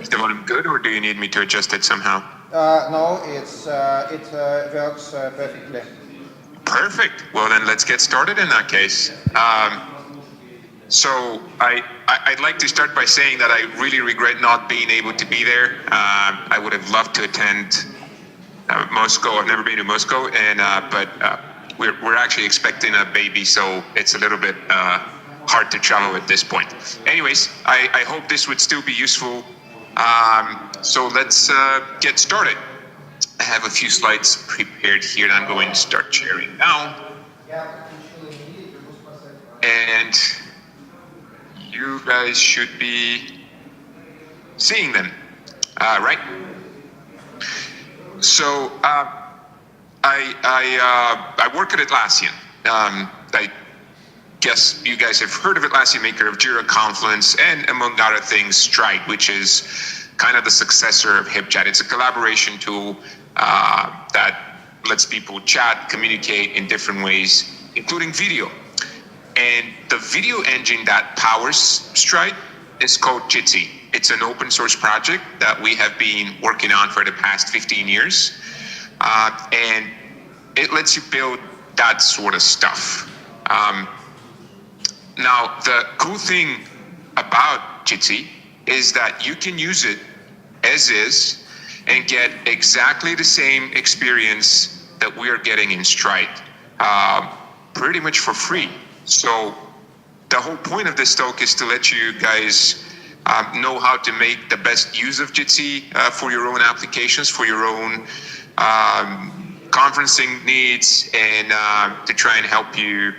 Is the volume good, or do you need me to adjust it somehow? No, it works perfectly. Perfect. Well, then let's get started in that case. So I'd like to start by saying that I really regret not being able to be there. I would have loved to attend Moscow. I've never been to Moscow, and but we're actually expecting a baby, so it's a little bit hard to travel at this point. Anyways, I hope this would still be useful. So let's get started. I have a few slides prepared here, and I'm going to start sharing now. And you guys should be seeing them, right? So I work at Atlassian. I guess you guys have heard of Atlassian, maker of Jira, Confluence, and among other things, Stride, which is kind of the successor of HipChat. It's a collaboration tool that lets people chat, communicate in different ways, including video. And the video engine that powers Stride is called Jitsi. It's an open source project that we have been working on for the past 15 years. And it lets you build that sort of stuff. Now, the cool thing about Jitsi is that you can use it as is and get exactly the same experience that we are getting in Stride, pretty much for free. So the whole point of this talk is to let you guys know how to make the best use of Jitsi for your own applications, for your own conferencing needs, and to try and help you,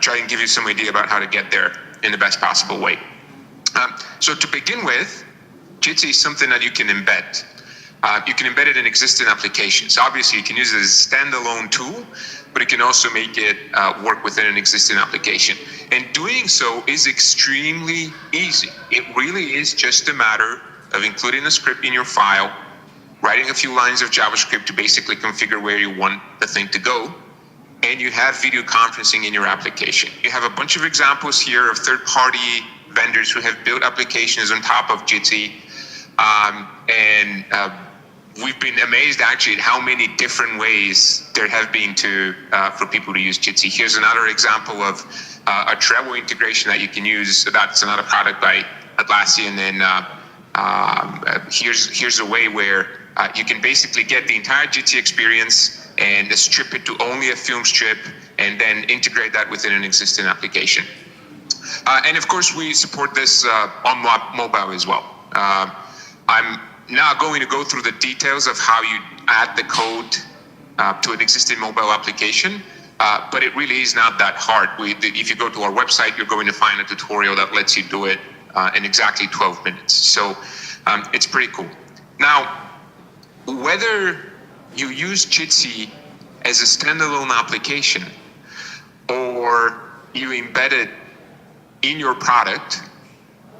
try and give you some idea about how to get there in the best possible way. So to begin with, Jitsi is something that you can embed. You can embed it in existing applications. Obviously, you can use it as a standalone tool, but you can also make it work within an existing application. And doing so is extremely easy. It really is just a matter of including a script in your file, writing a few lines of JavaScript to basically configure where you want the thing to go, and you have video conferencing in your application. You have a bunch of examples here of third-party vendors who have built applications on top of Jitsi, and we've been amazed actually at how many different ways there have been for people to use Jitsi. Here's another example of a Trello integration that you can use. That's another product by Atlassian, and here's a way where you can basically get the entire Jitsi experience and strip it to only a film strip, and then integrate that within an existing application. And of course, we support this on mobile as well. I'm not going to go through the details of how you add the code to an existing mobile application, but it really is not that hard. If you go to our website, you're going to find a tutorial that lets you do it in exactly 12 minutes. So it's pretty cool. Now, whether you use Jitsi as a standalone application or you embed it in your product,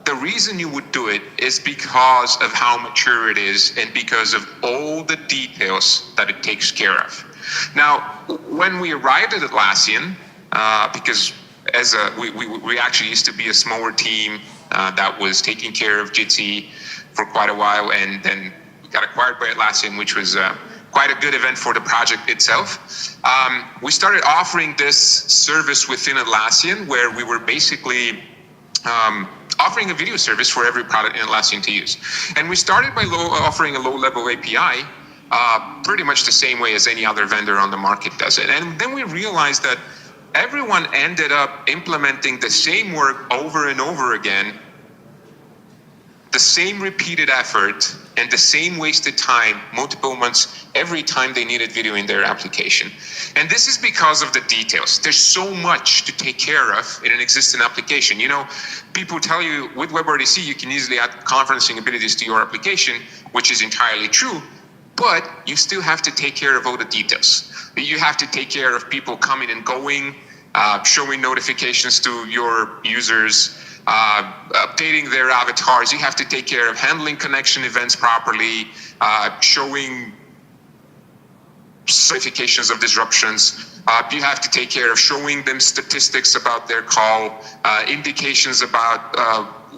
the reason you would do it is because of how mature it is and because of all the details that it takes care of. Now, when we arrived at Atlassian, because we actually used to be a smaller team that was taking care of Jitsi for quite a while, and then we got acquired by Atlassian, which was quite a good event for the project itself. We started offering this service within Atlassian, where we were basically offering a video service for every product in Atlassian to use. And we started by offering a low-level API, pretty much the same way as any other vendor on the market does it. And then we realized that everyone ended up implementing the same work over and over again, the same repeated effort, and the same wasted time multiple months every time they needed video in their application. And this is because of the details. There's so much to take care of in an existing application. You know, people tell you with WebRTC you can easily add conferencing abilities to your application, which is entirely true, but you still have to take care of all the details. You have to take care of people coming and going, showing notifications to your users, updating their avatars. You have to take care of handling connection events properly, showing notifications of disruptions. You have to take care of showing them statistics about their call, indications about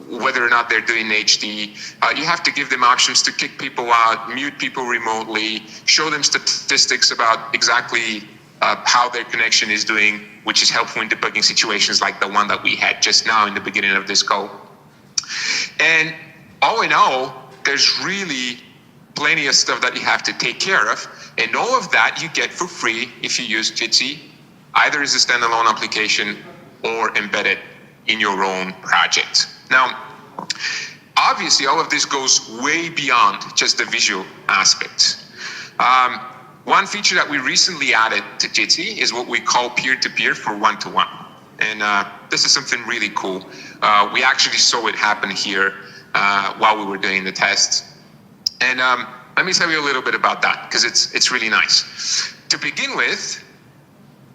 whether or not they're doing HD. You have to give them options to kick people out, mute people remotely, show them statistics about exactly how their connection is doing, which is helpful in debugging situations like the one that we had just now in the beginning of this call. And all in all, there's really plenty of stuff that you have to take care of. And all of that you get for free if you use Jitsi, either as a standalone application or embedded in your own project. Now, obviously, all of this goes way beyond just the visual aspect. One feature that we recently added to Jitsi is what we call peer-to-peer for one-to-one. And this is something really cool. We actually saw it happen here while we were doing the test. And let me tell you a little bit about that, because it's really nice. To begin with,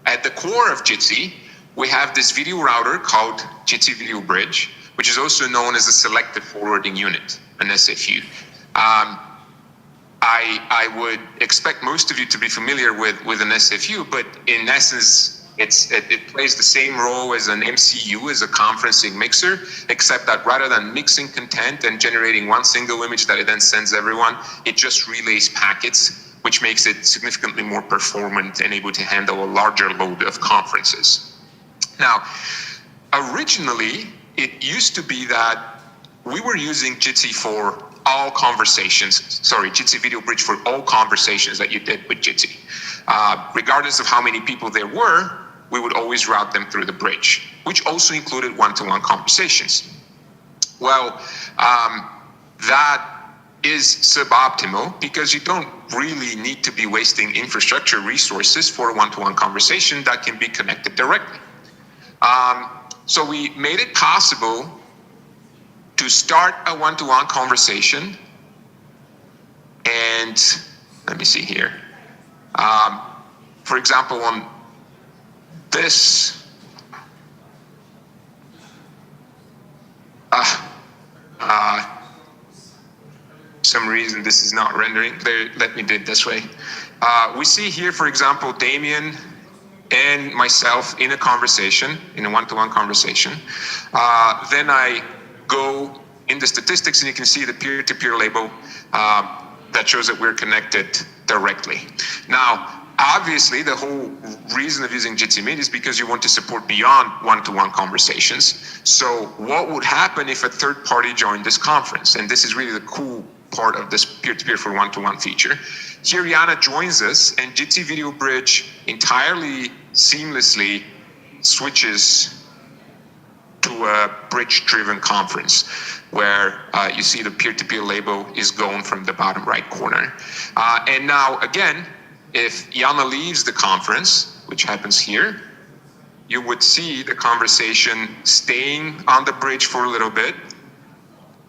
at the core of Jitsi, we have this video router called Jitsi Video Bridge, which is also known as a selective forwarding unit, an SFU. I would expect most of you to be familiar with an SFU, but in essence, it plays the same role as an MCU, as a conferencing mixer, except that rather than mixing content and generating one single image that it then sends everyone, it just relays packets, which makes it significantly more performant and able to handle a larger load of conferences. Now, originally, it used to be that we were using Jitsi for all conversations, Jitsi Video Bridge for all conversations that you did with Jitsi. Regardless of how many people there were, we would always route them through the bridge, which also included one-to-one conversations. Well, that is suboptimal because you don't really need to be wasting infrastructure resources for a one-to-one conversation that can be connected directly. So we made it possible to start a one-to-one conversation, and let me see here. For example, on this, some reason this is not rendering. Let me do it this way. We see here, for example, Damien and myself in a conversation, in a one-to-one conversation. Then I go in the statistics and you can see the peer-to-peer label that shows that we're connected directly. Now, obviously, the whole reason of using Jitsi Meet is because you want to support beyond one-to-one conversations. So what would happen if a third party joined this conference? And this is really the cool part of this peer-to-peer for one-to-one feature. Here, Yana joins us, and Jitsi Video Bridge entirely seamlessly switches to a bridge-driven conference where you see the peer-to-peer label is gone from the bottom right corner. And now, again, if Yana leaves the conference, which happens here, you would see the conversation staying on the bridge for a little bit.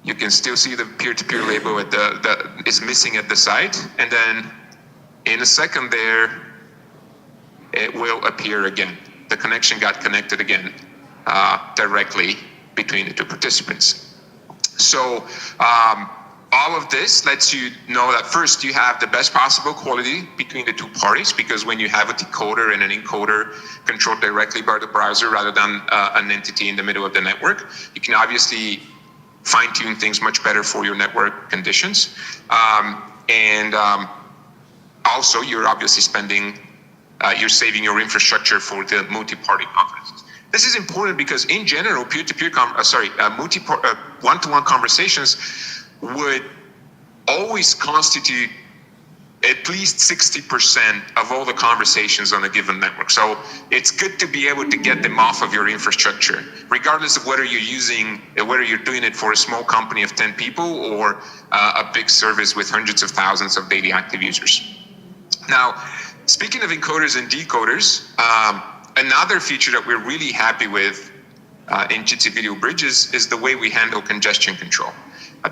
You can still see the peer-to-peer label at is missing at the side, and then in a second there, it will appear again. The connection got connected again directly between the two participants. So all of this lets you know that first you have the best possible quality between the two parties, because when you have a decoder and an encoder controlled directly by the browser rather than an entity in the middle of the network, you can obviously fine-tune things much better for your network conditions. Also, you're obviously you're saving your infrastructure for the multi-party conferences. This is important because in general, peer-to-peer, one-to-one conversations would always constitute at least 60% of all the conversations on a given network. So it's good to be able to get them off of your infrastructure, regardless of whether you're doing it for a small company of 10 people or a big service with hundreds of thousands of daily active users. Now, speaking of encoders and decoders, another feature that we're really happy with in Jitsi Video Bridges is the way we handle congestion control.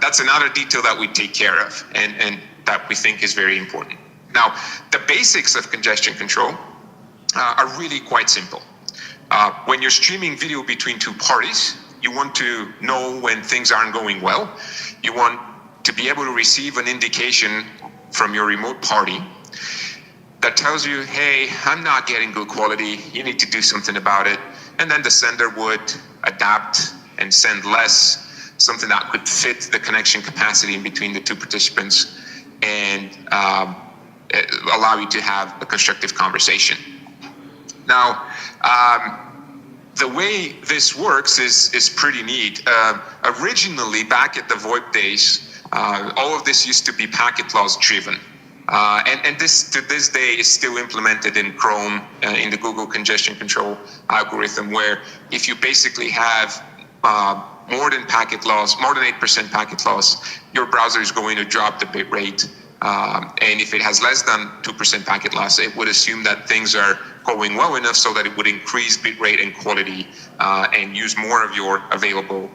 That's another detail that we take care of and that we think is very important. Now, the basics of congestion control are really quite simple. When you're streaming video between two parties, you want to know when things aren't going well. You want to be able to receive an indication from your remote party that tells you, hey, I'm not getting good quality, you need to do something about it. And then the sender would adapt and send less something that could fit the connection capacity in between the two participants and allow you to have a constructive conversation. Now, the way this works is pretty neat. Originally, back at the VoIP days, all of this used to be packet loss driven. And this to this day is still implemented in Chrome in the Google congestion control algorithm, where if you basically have more than 8% packet loss, your browser is going to drop the bit rate. And if it has less than 2% packet loss, it would assume that things are going well enough so that it would increase bit rate and quality and use more of your available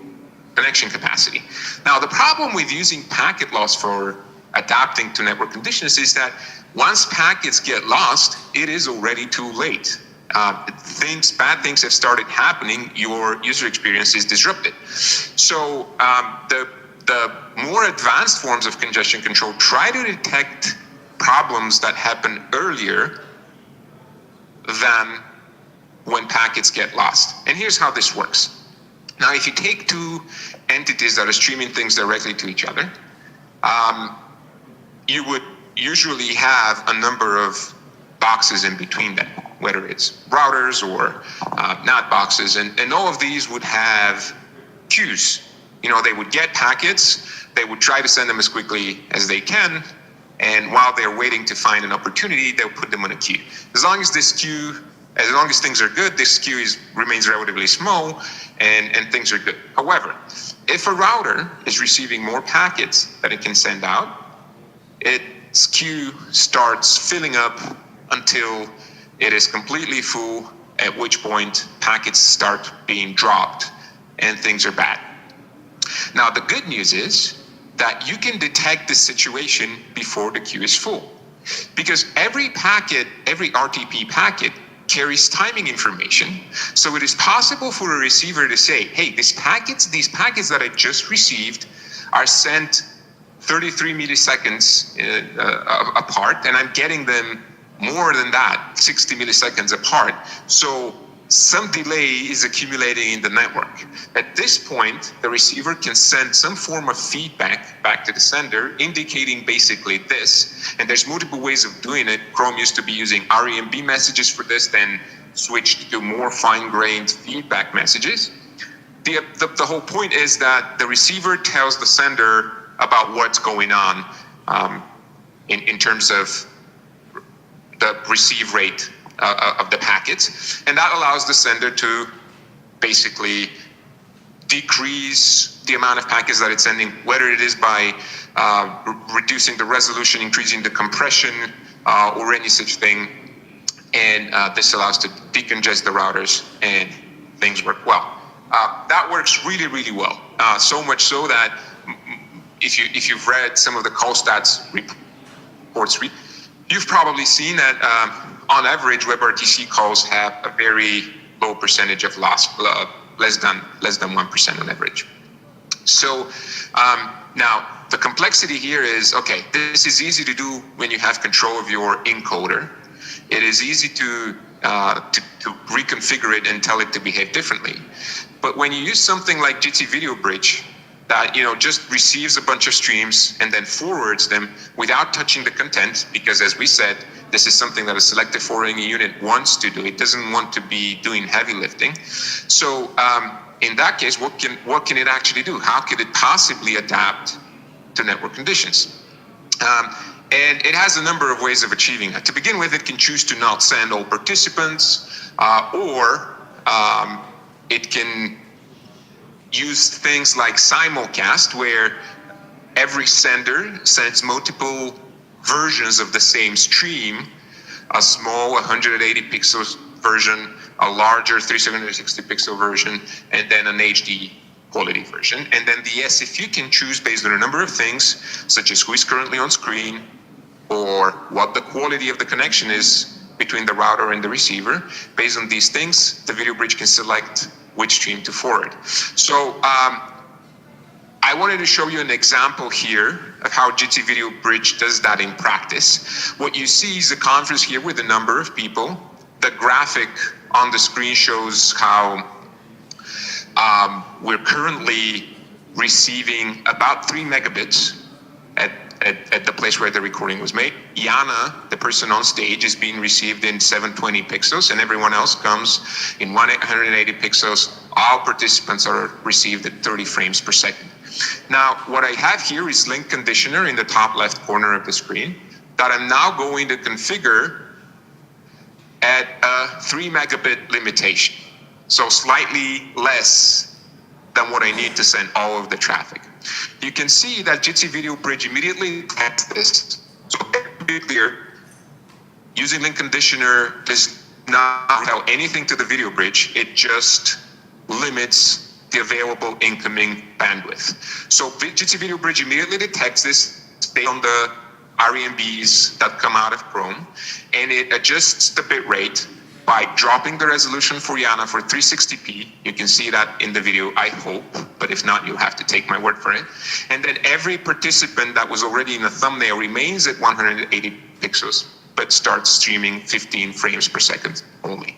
connection capacity. Now, the problem with using packet loss for adapting to network conditions is that once packets get lost, it is already too late. Bad things have started happening, your user experience is disrupted. So the more advanced forms of congestion control try to detect problems that happen earlier than when packets get lost. And here's how this works. Now, if you take two entities that are streaming things directly to each other, you would usually have a number of boxes in between them, whether it's routers or NAT boxes, and all of these would have queues. You know, they would get packets, they would try to send them as quickly as they can, and while they're waiting to find an opportunity, they'll put them on a queue. As long as things are good, this queue remains relatively small, and things are good. However, if a router is receiving more packets that it can send out, its queue starts filling up until it is completely full, at which point packets start being dropped and things are bad. Now, the good news is that you can detect the situation before the queue is full, because every RTP packet carries timing information. So it is possible for a receiver to say, hey, these packets that I just received are sent 33 milliseconds apart, and I'm getting them more than that, 60 milliseconds apart. So some delay is accumulating in the network. At this point, the receiver can send some form of feedback back to the sender, indicating basically this. And there's multiple ways of doing it. Chrome used to be using REMB messages for this, then switched to more fine-grained feedback messages. The whole point is that the receiver tells the sender about what's going on in terms of the receive rate of the packets, and that allows the sender to basically decrease the amount of packets that it's sending, whether it is by reducing the resolution, increasing the compression, or any such thing. And this allows to decongest the routers, and things work well. That works really, really well. So much so that if you've read some of the call stats reports, you've probably seen that on average, WebRTC calls have a very low percentage of loss, less than 1% on average. So now the complexity here is, okay, this is easy to do when you have control of your encoder. It is easy to reconfigure it and tell it to behave differently. But when you use something like Jitsi Video Bridge, that just receives a bunch of streams and then forwards them without touching the content, because as we said, this is something that a selective forwarding unit wants to do. It doesn't want to be doing heavy lifting. So in that case, what can it actually do? How could it possibly adapt to network conditions? And it has a number of ways of achieving that. To begin with, it can choose to not send all participants, or it can use things like simulcast, where every sender sends multiple versions of the same stream, a small 180 pixels version, a larger 360 pixel version, and then an HD quality version. And then the SFU can choose based on a number of things, such as who is currently on screen, or what the quality of the connection is between the router and the receiver. Based on these things, the video bridge can select which stream to forward. So I wanted to show you an example here of how Jitsi Video Bridge does that in practice. What you see is a conference here with a number of people. The graphic on the screen shows how we're currently receiving about 3 megabits at the place where the recording was made. Jana, the person on stage, is being received in 720 pixels, and everyone else comes in 180 pixels. All participants are received at 30 frames per second. Now, what I have here is link conditioner in the top left corner of the screen that I'm now going to configure at a 3 megabit limitation. So slightly less than what I need to send all of the traffic. You can see that Jitsi Video Bridge immediately detects this. So to be clear, using link conditioner does not tell anything to the video bridge. It just limits the available incoming bandwidth. So Jitsi Video Bridge immediately detects this based on the REMBs that come out of Chrome, and it adjusts the bit rate by dropping the resolution for Jana for 360p. You can see that in the video, I hope, but if not, you'll have to take my word for it. And then every participant that was already in the thumbnail remains at 180 pixels, but starts streaming 15 frames per second only.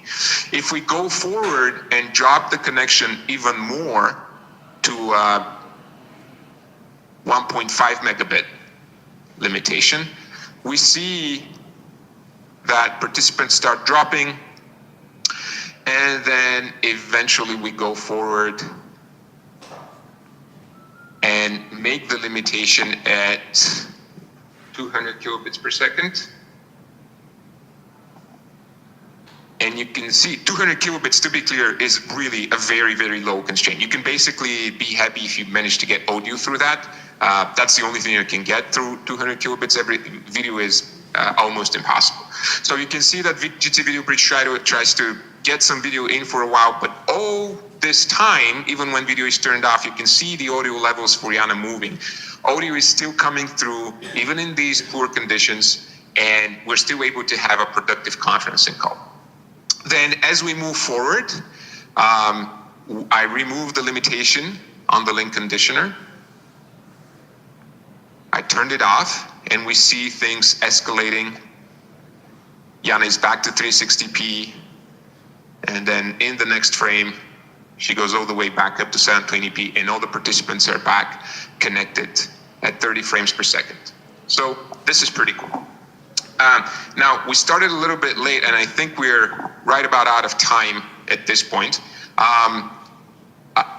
If we go forward and drop the connection even more to 1.5 megabit limitation, we see that participants start dropping, and then eventually we go forward and make the limitation at 200 kilobits per second. And you can see 200 kilobits, to be clear, is really a very, very low constraint. You can basically be happy if you manage to get audio through that. That's the only thing you can get through 200 kilobits. Every video is almost impossible. So you can see that Jitsi Video Bridge tries to get some video in for a while, but all this time, even when video is turned off, you can see the audio levels for Jana moving. Audio is still coming through, even in these poor conditions, and we're still able to have a productive conferencing call. Then as we move forward, I remove the limitation on the link conditioner. I turned it off, and we see things escalating. Jana is back to 360p, and then in the next frame, she goes all the way back up to 720p, and all the participants are back connected at 30 frames per second. So this is pretty cool. Now, we started a little bit late, and I think we're right about out of time at this point.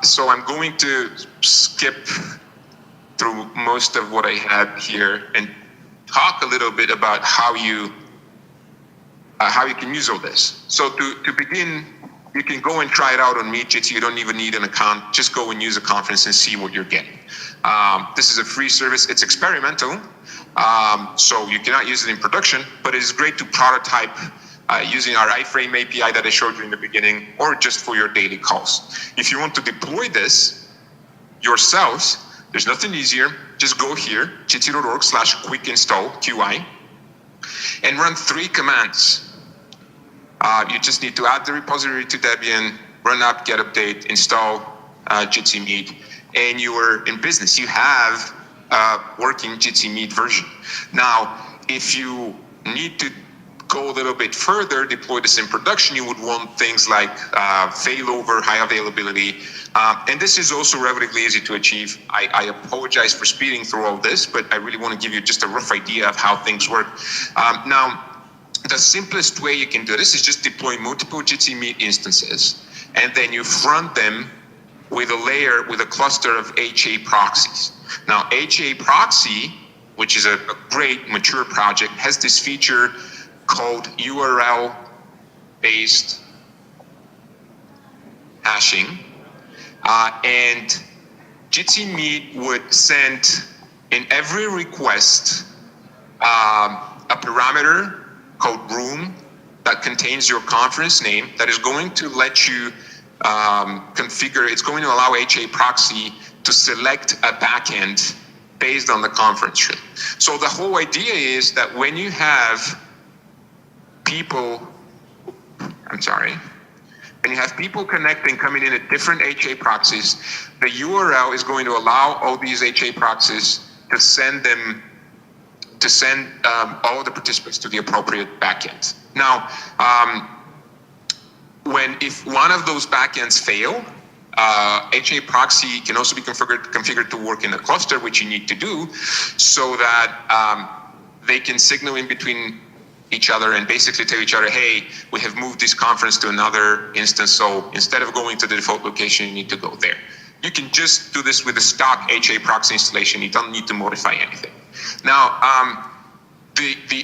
So I'm going to skip through most of what I had here and talk a little bit about how you can use all this. So to begin, you can go and try it out on Jitsi. You don't even need an account. Just go and use a conference and see what you're getting. This is a free service. It's experimental, so you cannot use it in production, but it is great to prototype using our iframe API that I showed you in the beginning, or just for your daily calls. If you want to deploy this yourselves, there's nothing easier. Just go here, jitsi.org/quick-install-qi, and run 3 commands. You just need to add the repository to Debian, run apt-get update, install Jitsi Meet, and you are in business. You have a working Jitsi Meet version. Now, if you need to go a little bit further, deploy this in production, you would want things like failover, high availability, and this is also relatively easy to achieve. I apologize for speeding through all this, but I really want to give you just a rough idea of how things work. Now, the simplest way you can do this is just deploy multiple Jitsi Meet instances, and then you front them with a layer, with a cluster of HA proxies. Now, HA proxy, which is a great mature project, has this feature called URL-based hashing, and Jitsi Meet would send in every request a parameter called room that contains your conference name that is going to let you configure. It's going to allow HA proxy to select a backend based on the conference room. So the whole idea is that when you have people, when you have people connecting, coming in at different HA proxies, the URL is going to allow all these HA proxies to send all the participants to the appropriate backend. Now, if one of those backends fail, HA proxy can also be configured to work in a cluster, which you need to do, so that they can signal in between each other and basically tell each other, hey, we have moved this conference to another instance, so instead of going to the default location, you need to go there. You can just do this with a stock HA proxy installation. You don't need to modify anything. Now,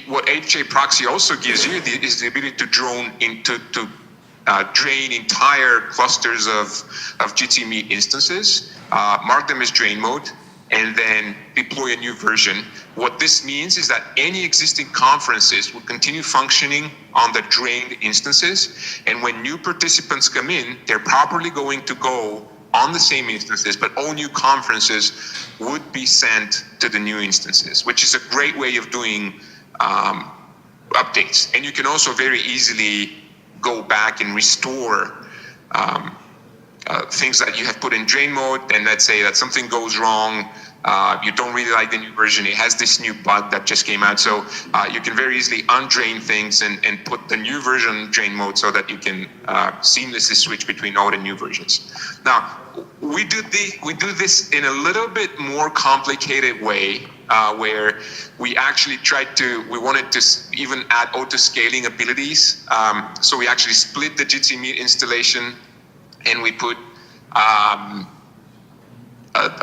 what HA proxy also gives you is the ability to drain entire clusters of GT Meet instances, mark them as drain mode, and then deploy a new version. What this means is that any existing conferences will continue functioning on the drained instances, and when new participants come in, they're properly going to go on the same instances, but all new conferences would be sent to the new instances, which is a great way of doing updates. And you can also very easily go back and restore things that you have put in drain mode, and let's say that something goes wrong, you don't really like the new version, it has this new bug that just came out, so you can very easily undrain things and put the new version in drain mode so that you can seamlessly switch between old and new versions. Now, we do this in a little bit more complicated way, where we actually we wanted to even add auto-scaling abilities. So we actually split the GT Meet installation, and we put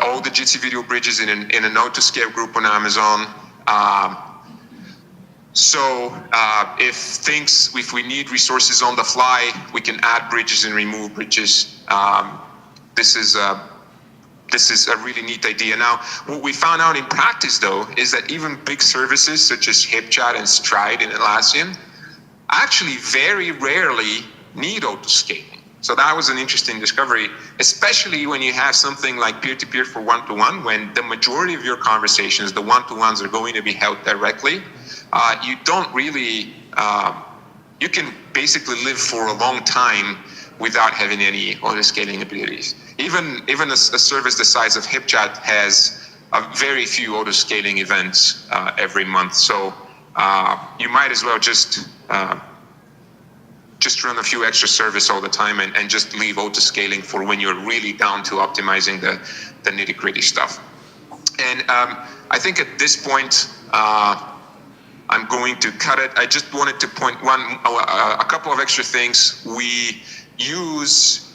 all the GT video bridges in an auto-scale group on Amazon. If we need resources on the fly, we can add bridges and remove bridges. This is a really neat idea. Now, what we found out in practice, though, is that even big services such as HipChat and Stride and Atlassian actually very rarely need auto-scaling. So that was an interesting discovery, especially when you have something like peer-to-peer for one-to-one, when the majority of your conversations, the one-to-ones, are going to be held directly. You don't really, you can basically live for a long time without having any auto-scaling abilities. Even a service the size of HipChat has very few auto-scaling events every month. So you might as well just run a few extra service all the time and just leave auto-scaling for when you're really down to optimizing the nitty-gritty stuff. And I think at this point, I'm going to cut it. I just wanted to point a couple of extra things. We use,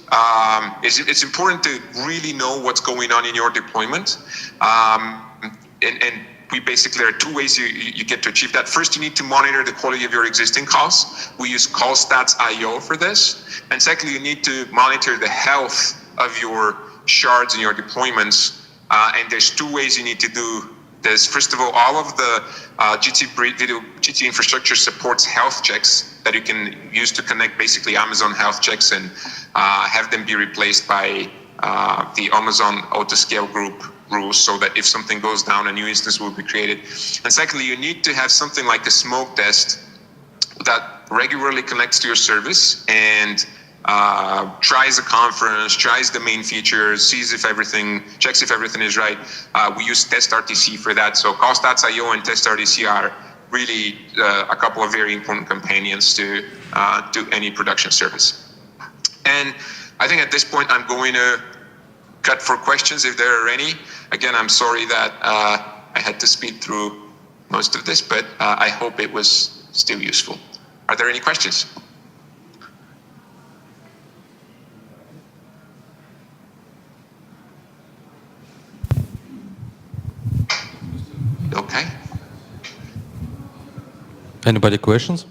it's important to really know what's going on in your deployment. And we basically, there are two ways you get to achieve that. First, you need to monitor the quality of your existing calls. We use call stats IO for this. And secondly, you need to monitor the health of your shards and your deployments. And there's two ways you need to do this. First of all of the GT infrastructure supports health checks that you can use to connect basically Amazon health checks and have them be replaced by the Amazon auto-scale group rules, so that if something goes down, a new instance will be created. And secondly, you need to have something like a smoke test that regularly connects to your service and tries a conference, tries the main features, checks if everything is right. We use TestRTC for that. So call stats IO and TestRTC are really a couple of very important companions to any production service. And I think at this point, I'm going to cut for questions if there are any. Again, I'm sorry that I had to speed through most of this, but I hope it was still useful. Are there any questions? Okay. Anybody questions?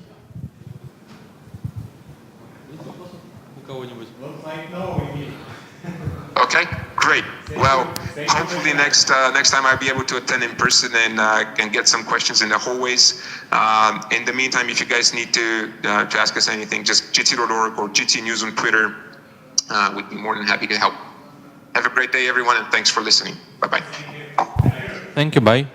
Okay, great. Well, hopefully next time I'll be able to attend in person and get some questions in the hallways. In the meantime, if you guys need to ask us anything, just gt.org or GT News on Twitter. We'd be more than happy to help. Have a great day, everyone, and thanks for listening. Bye-bye. Thank you, bye.